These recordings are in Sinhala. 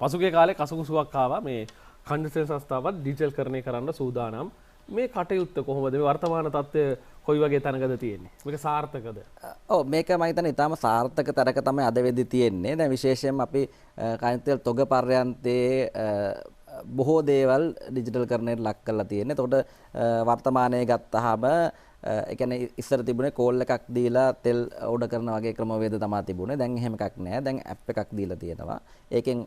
පසුගිය කාලේ කසුකුසුවක් ආවා මේ කන්ඩිෂන් සංස්ථාවත් ඩිජිටල් කරණය කරන්න සූදානම්. මේ කටයුත්ත කොහොමද? මේ වර්තමාන තත්ත්වය කොයි වගේ තැනකද තියෙන්නේ? මේක සාර්ථකද? ඔව් මේක මම හිතන්නේ ඊටාම සාර්ථක තරක තමයි අද වෙද්දි තියෙන්නේ. දැන් විශේෂයෙන්ම අපි කයින්තෙල් තොග පර්යන්තයේ බොහෝ දේවල් ඩිජිටල් කරණයට ලක් කරලා තියෙන්නේ. එතකොට වර්තමානයේ ගත්තාම ඒ කියන්නේ ඉස්සර තිබුණේ කෝල් එකක් දීලා තෙල් ඕඩර් කරන වගේ ක්‍රමවේද තමයි තිබුණේ. දැන් එහෙම එකක් නැහැ. දැන් ඇප් එකක් දීලා තියෙනවා. ඒකෙන්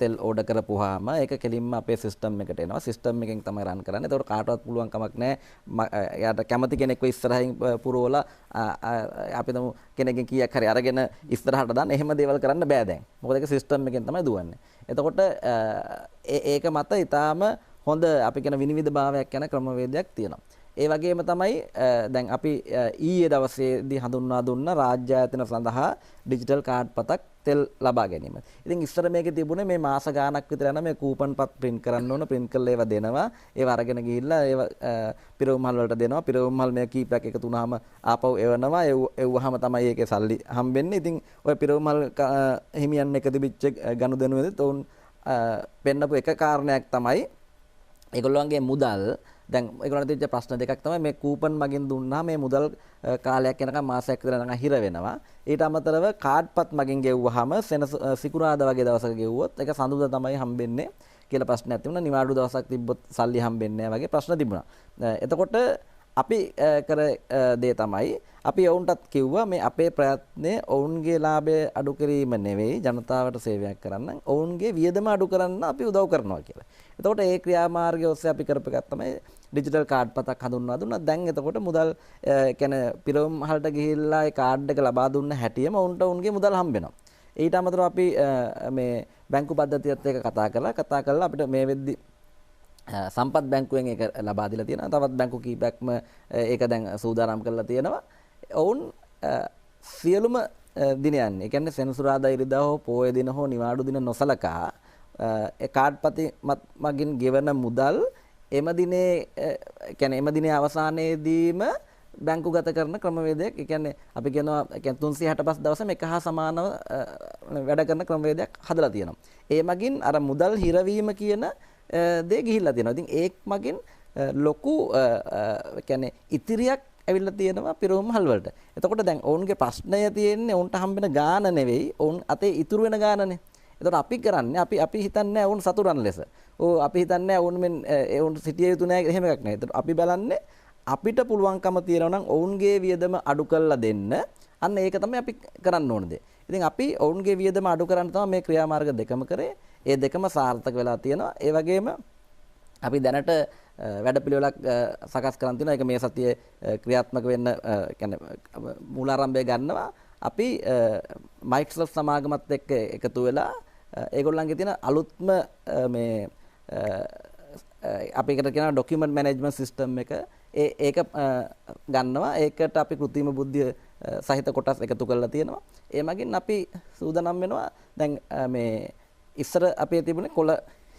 තෙල් ඕඩර් කරපුවාම ඒක කෙලින්ම අපේ සිස්ටම් එකට එනවා. සිස්ටම් එකෙන් තමයි රන් කරන්නේ. ඒතකොට කාටවත් පුළුවන් කමක් නැහැ. එයාට කැමති කෙනෙක්ව ඉස්සරහින් පුරවලා අපි තමු කෙනෙක්ගෙන් කීයක් හරි අරගෙන ඉස්සරහට දාන්න. එහෙම දේවල් කරන්න බෑ දැන්. මොකද ඒක සිස්ටම් එකෙන් තමයි දුවන්නේ. එතකොට ඒක මත ඊටාම හොඳ අපි කියන විනිවිද භාවයක් යන ක්‍රමවේදයක් තියෙනවා. ඒ වගේම තමයි දැන් අපි ඊයේ දවසේදී හඳුන්වා දුන්න රාජ්‍ය ආයතන සඳහා ඩිජිටල් කාඩ් පතක් තෙල් ලබා ගැනීම. ඉතින් ඉස්සර මේකේ තිබුණේ මේ මාස ගාණක් විතර යන මේ කූපන් පත් print කරන්න ඕන, print කරලා ඒවා දෙනවා. ඒවා අරගෙන ගිහිල්ලා ඒවා පිරවුම්හල් වලට දෙනවා. පිරවුම්හල් මේ කීපයක් එකතු වුණාම ආපහු එවනවා. එව්වහම තමයි ඒකේ සල්ලි හම්බෙන්නේ. ඉතින් ඔය පිරවුම්හල් හිමියන් එක තිබිච්ච ගනුදෙනුවේදී තෝන් පෙන්නපු එක කාරණයක් තමයි ඒගොල්ලන්ගේ මුදල් දැන් ඒගොල්ලන්ට තියෙච්ච ප්‍රශ්න දෙකක් තමයි මේ කූපන් මගින් දුන්නා මේ මුදල් කාලයක් යනකම් මාසයක් විතර යනකම් හිර වෙනවා. ඊට අමතරව කාඩ්පත් මගින් ගෙව්වහම සිකුරාදා වගේ දවසක ගෙවුවොත් ඒක සඳුදා තමයි හම්බෙන්නේ කියලා ප්‍රශ්නයක් තිබුණා. නිවාඩු දවසක් තිබ්බොත් සල්ලි හම්බෙන්නේ නැහැ වගේ ප්‍රශ්න තිබුණා. එතකොට අපි කර දේ තමයි අපි ඔවුන්ටත් කිව්වා මේ අපේ ප්‍රයත්නය ඔවුන්ගේ ලාභය අඩු කිරීම නෙවෙයි ජනතාවට සේවයක් කරන්න ඔවුන්ගේ වියදම අඩු කරන්න අපි උදව් කරනවා කියලා. එතකොට ඒ ක්‍රියාමාර්ගය ඔස්සේ අපි කරපු එකක් තමයි ඩිජිටල් කාඩ් පතක් හඳුන්වා දුන්නා. දැන් එතකොට මුදල් කියන්නේ පිරවුම් වලට ගිහිල්ලා ඒ කාඩ් එක ලබා දුන්න හැටියෙම ඔවුන්ට ඔවුන්ගේ මුදල් හම්බ වෙනවා. ඊට අමතරව අපි මේ බැංකු පද්ධතියත් එක්ක කතා කරලා අපිට මේ වෙද්දි සම්පත් බැංකුවෙන් ඒක ලබා දීලා තියෙනවා. තවත් බැංකු කීපයක්ම ඒක දැන් සූදානම් කරලා තියෙනවා. ඔවුන් සියලුම දිනයන්, ඒ කියන්නේ සෙනසුරාදා ඉරිදා හෝ පොය දින හෝ නිවාඩු දින නොසලකා ඒ කාඩ්පති මගින් ගෙවන මුදල් එම දිනේ කියන්නේ එම දිනේ අවසානයේදීම බැංකුගත කරන ක්‍රමවේදයක්. ඒ කියන්නේ අපි කියනවා 365 දවසම එක හා සමානව වැඩ කරන ක්‍රමවේදයක් හදලා තියෙනවා. ඒ මගින් අර මුදල් හිරවීම කියන දේ ගිහිල්ලා තියෙනවා. ඉතින් ඒක මගින් ලොකු කියන්නේ ඉතිරියක් ඇවිල්ලා තියෙනවා පිරවුම්හල් වලට. එතකොට දැන් ඔවුන්ගේ ප්‍රශ්නය තියෙන්නේ ඔවුන්ට හම්බෙන ගාන නෙවෙයි, ඔවුන් අතේ ඉතුරු වෙන ගානනේ. එතකොට අපි කරන්නේ අපි හිතන්නේ ඔවුන් සතුරන් ලෙස. අපි හිතන්නේ ඔවුන් සිටිය යුතු නැහැ එහෙම එකක් නෑ. එතකොට අපි බලන්නේ අපිට පුළුවන්කම තියෙනවා නම් ඔවුන්ගේ වියදම අඩු කරලා දෙන්න. අන්න ඒක තමයි අපි කරන්න ඕන දේ. ඉතින් අපි ඔවුන්ගේ වියදම අඩු කරන්න තමයි මේ ක්‍රියාමාර්ග දෙකම කරේ. ඒ දෙකම සාර්ථක වෙලා තියෙනවා. ඒ වගේම අපි දැනට වැඩපිළිවෙලක් සකස් කරන් තිනවා. ඒක මේ සතියේ ක්‍රියාත්මක වෙන්න කියන්නේ මූලාරම්භය ගන්නවා. අපි මයික්‍රොසොෆ්ට් සමාගමත් එක්ක එකතු වෙලා ඒගොල්ලන්ගේ තියෙන අලුත්ම මේ අපි එකට කියනවා ඩොකියුමන්ට් මැනේජ්මන්ට් සිස්ටම් එක ඒක ගන්නවා. ඒකට අපි කෘත්‍රිම බුද්ධිය සහිත කොටස් එකතු කරලා තියෙනවා. ඒ මගින් අපි සූදානම් වෙනවා දැන් මේ ඉස්සර අපේ තිබුණේ කොළ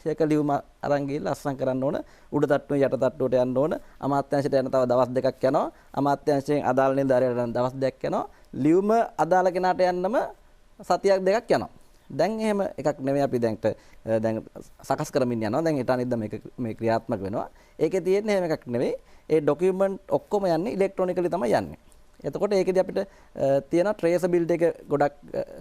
ශේක ලියුම අරන් ගිහලා අස්සම් කරන්න ඕන, උඩ තට්ටුවේ යට තට්ටුවට යන්න ඕන, අමාත්‍යාංශයට යන තව දවස් දෙකක් යනවා, අමාත්‍යාංශයෙන් අදාළ නිලධාරියට යන දවස් දෙකක් යනවා, ලියුම අදාළ කෙනාට යන්නම සතියක් දෙකක් යනවා. දැන් එහෙම එකක් නෙවෙයි අපි දැන් සකස් කරමින් යනවා. දැන් ඊට අනිද්දා මේ ක්‍රියාත්මක වෙනවා. ඒකේ තියෙන්නේ එහෙම එකක් නෙවෙයි. ඒ ඩොකියුමන්ට් ඔක්කොම යන්නේ ඉලෙක්ට්‍රොනිකලි තමයි යන්නේ. එතකොට ඒකෙදි අපිට තියෙන ට්‍රේසබිලිටි එක ගොඩක්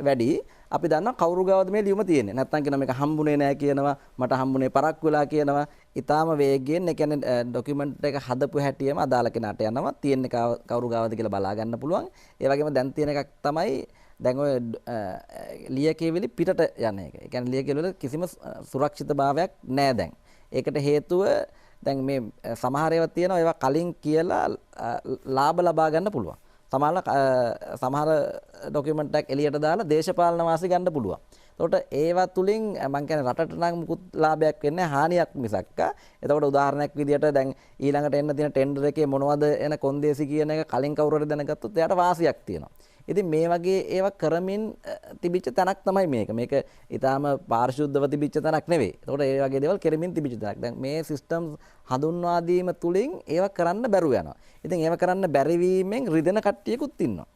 වැඩි. අපි දන්නවා කවුරු ගාවද මේ ලියුම තියෙන්නේ. නැත්තම් කියනවා මේක හම්බුනේ නැහැ කියනවා, මට හම්බුනේ පරක් වෙලා කියනවා. ඊටාම වේගයෙන් ඒ කියන්නේ ඩොකියුමන්ට් එක හදපු හැටියෙම අදාළ කෙනාට යනවා. තියෙන්නේ කවුරු ගාවද කියලා බලා ගන්න පුළුවන්. ඒ වගේම දැන් තියෙන එකක් තමයි දැන් ඔය ලියකියවිලි පිටට යන එක. ඒ කියන්නේ ලියකියවිලි කිසිම සුරක්ෂිතභාවයක් නැහැ දැන්. ඒකට හේතුව දැන් මේ සමහර ඒවා තියෙනවා ඒවා කලින් කියලා ලාභ ලබා ගන්න පුළුවන්. සමහර ඩොකියුමන්ට් එකක් එළියට දාලා දේශපාලන වාසි ගන්න පුළුවන්. එතකොට ඒවා තුලින් මම කියන්නේ රටට නම් මුකුත් ලාභයක් වෙන්නේ හානියක් මිසක්ක. එතකොට උදාහරණයක් විදියට දැන් ඊළඟට එන්න තියෙන ටෙන්ඩර් එකේ මොනවද එන කොන්දේසි කියන එක කලින් කවුරු හරි දැනගත්තොත් එයාට වාසියක් තියෙනවා. ඉතින් මේ වගේ ඒවා කරමින් තිබිච්ච තැනක් තමයි මේක. මේක ඊටාම පාරිශුද්ධව තිබිච්ච තැනක් නෙවෙයි. එතකොට ඒ වගේ දේවල් කෙරෙමින් තිබිච්ච තැනක්. දැන් මේ සිස්ටම් හඳුන්වා දීම තුලින් ඒවා කරන්න බැරුව යනවා. ඉතින් ඒවා කරන්න බැරි වීමෙන් රිදෙන කට්ටියකුත් ඉන්නවා.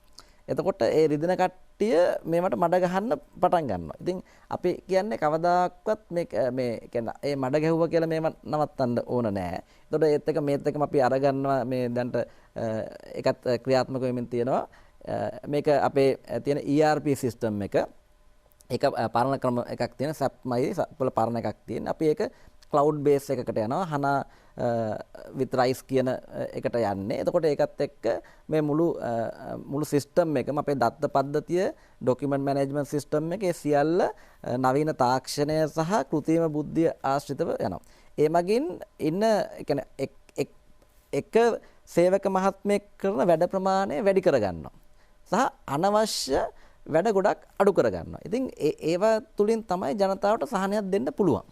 එතකොට ඒ රිදෙන කට්ටිය මේවට මඩ ගහන්න පටන් ගන්නවා. ඉතින් අපි කියන්නේ කවදාක්වත් මේ කියන්නේ ඒ මඩ ගැහුවා කියලා මේව නවත්තන්න ඕන නෑ. එතකොට ඒත් එක මේත් එකම අපි අරගන්නවා මේ දැන්ට ඒකත් ක්‍රියාත්මක වෙමින් තියෙනවා. මේක අපේ තියෙන ERP සිස්ටම් එක. ඒක පරණ ක්‍රම එකක් තියෙන SAP-මයි වල පරණ එකක් තියෙන. අපි ඒක ක්ලවුඩ් බේස් එකකට යනවා. HANA with RISE කියන එකට යන්නේ. එතකොට ඒකත් එක්ක මේ මුළු සිස්ටම් එකම අපේ දත්ත පද්ධතිය, ඩොකියුමන්ට් මැනේජ්මන්ට් සිස්ටම් එකේ සියල්ල නවීන තාක්ෂණය සහ කෘත්‍රිම බුද්ධිය ආශ්‍රිතව යනවා. ඒ මගින් ඉන්න කියන්නේ එක සේවක මහත්මයෙක් කරන වැඩ ප්‍රමාණය වැඩි කරගන්නවා. සහ අනවශ්‍ය වැඩ ගොඩක් අඩු කරගන්නවා. ඉතින් ඒවා තුලින් තමයි ජනතාවට සහනයක් දෙන්න පුළුවන්.